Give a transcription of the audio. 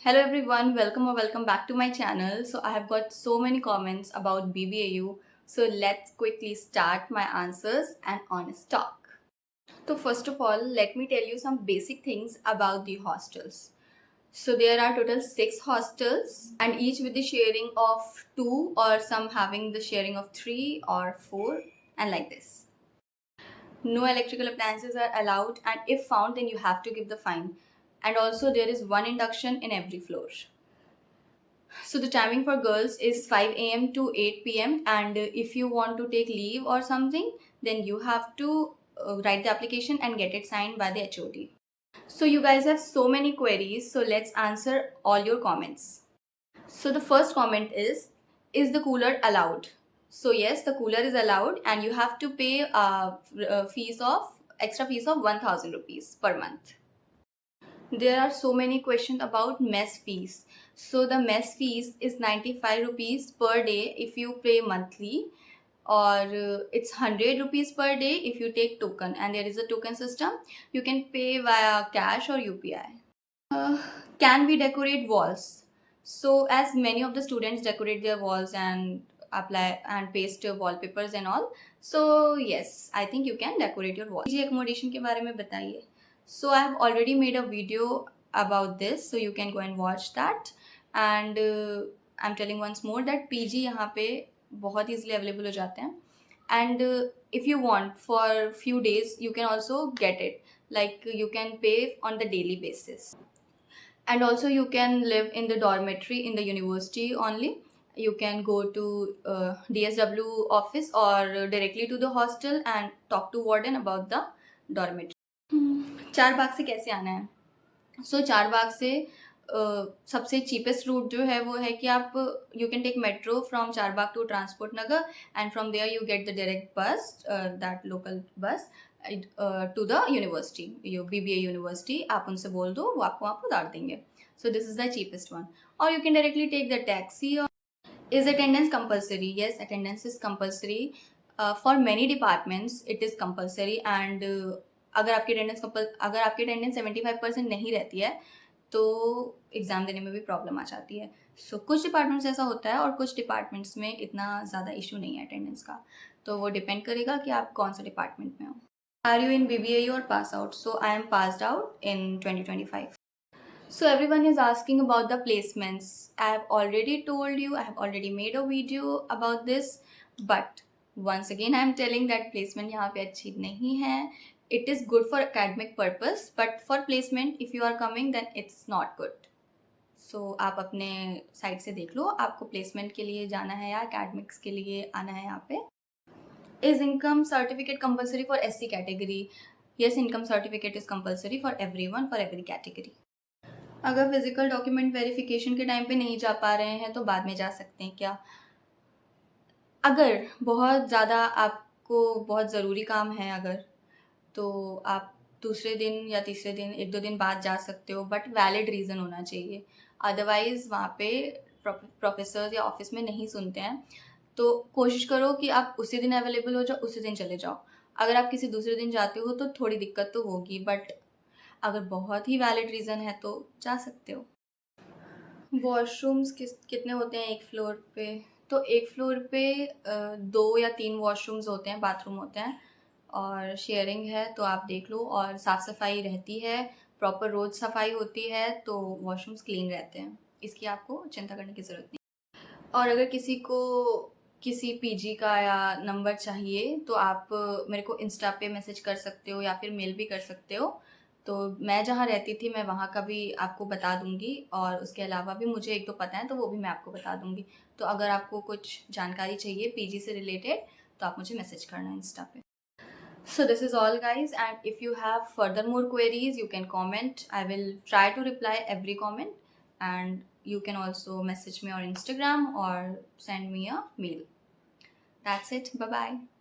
Hello everyone, welcome or welcome back to my channel. So I have got so many comments about BBAU. So let's quickly start my answers and honest talk. So first of all, let me tell you some basic things about the hostels. So there are total 6 hostels and each with the sharing of 2 or some having the sharing of 3 or 4 and like this. No electrical appliances are allowed and if found then you have to give the fine. And also there is one induction in every floor. So the timing for girls is 5 a.m. to 8 p.m. and if you want to take leave or something, then you have to write the application and get it signed by the HOD. So you guys have so many queries, so let's answer all your comments. So the first comment is the cooler allowed? So yes, the cooler is allowed and you have to pay extra fees of 1000 rupees per month. There are so many questions about mess fees. So the mess fees is 95 rupees per day if you pay monthly, or it's 100 rupees per day if you take token, and there is a token system. You can pay via cash or UPI. Uh, can we decorate walls? So as many of the students decorate their walls and apply and paste wallpapers and all, so yes, I think you can decorate your wall. PG accommodation के बारे में बताइए. So I have already made a video about this, so you can go and watch that. And I'm telling once more that PG यहाँ पे बहुत easily available हो जाते हैं. And if you want for few days, you can also get it. Like you can pay on the daily basis. And also you can live in the dormitory in the university only. You can go to DSW office or directly to the hostel and talk to warden about the dormitory. चार बाग से कैसे आना है? सो चार बाग से सबसे cheapest root जो है वो है कि आप you can take metro from Char Bagh to transport Nagar and from there you get the direct bus, that local bus to the university, BBA university. आप उनसे बोल दो, वो आपको वहाँ पर उतार देंगे. So this is the cheapest one. और you can directly take the taxi. Is attendance compulsory? Yes, attendance is compulsory. For many departments it is compulsory and अगर आपकी अटेंडेंस 75% नहीं रहती है तो एग्ज़ाम देने में भी प्रॉब्लम आ जाती है. सो कुछ डिपार्टमेंट्स ऐसा होता है और कुछ डिपार्टमेंट्स में इतना ज़्यादा इशू नहीं है अटेंडेंस का. तो वो डिपेंड करेगा कि आप कौन सा डिपार्टमेंट में हो. आर यू इन BBAU और pass out? So I am passed out in 2025. So everyone is asking about the placements. I have already told you, I have already made a video about this, but once again I am telling that placement यहाँ पे अच्छी नहीं है. It is good for academic purpose, but for placement if you are coming then it's not good. So आप अपने side से देख लो, आपको placement के लिए जाना है या academics के लिए आना है यहाँ पे. Is income certificate compulsory for SC category? Yes, income certificate is compulsory for everyone, for every category. अगर फिजिकल डॉक्यूमेंट वेरिफिकेशन के टाइम पे नहीं जा पा रहे हैं तो बाद में जा सकते हैं क्या? अगर बहुत ज़्यादा आपको बहुत ज़रूरी काम है अगर, तो आप दूसरे दिन या तीसरे दिन 1-2 दिन बाद जा सकते हो, बट वैलिड रीज़न होना चाहिए. अदरवाइज़ वहाँ पे प्रोफेसर्स या ऑफिस में नहीं सुनते हैं. तो कोशिश करो कि आप उसी दिन अवेलेबल हो जाओ, उसी दिन चले जाओ. अगर आप किसी दूसरे दिन जाते हो तो थोड़ी दिक्कत तो होगी, बट अगर बहुत ही वैलिड रीज़न है तो जा सकते हो. वॉशरूम्स कितने होते हैं एक फ्लोर पे? तो एक फ्लोर पे 2 या 3 वॉशरूम्स होते हैं, बाथरूम होते हैं, और शेयरिंग है तो आप देख लो. और साफ़ सफाई रहती है, प्रॉपर रोज़ सफाई होती है, तो वॉशरूम्स क्लीन रहते हैं. इसकी आपको चिंता करने की ज़रूरत नहीं. और अगर किसी को किसी PG का या नंबर चाहिए तो आप मेरे को इंस्टा पे मैसेज कर सकते हो या फिर मेल भी कर सकते हो. तो मैं जहाँ रहती थी मैं वहाँ का भी आपको बता दूँगी, और उसके अलावा भी मुझे 1-2 पता है तो वो भी मैं आपको बता दूँगी. तो अगर आपको कुछ जानकारी चाहिए PG से रिलेटेड तो आप मुझे मैसेज करना इंस्टा पे. So this is all guys, and if you have further more queries you can comment. I will try to reply every comment, and you can also message me on Instagram or send me a mail. That's it. Bye bye.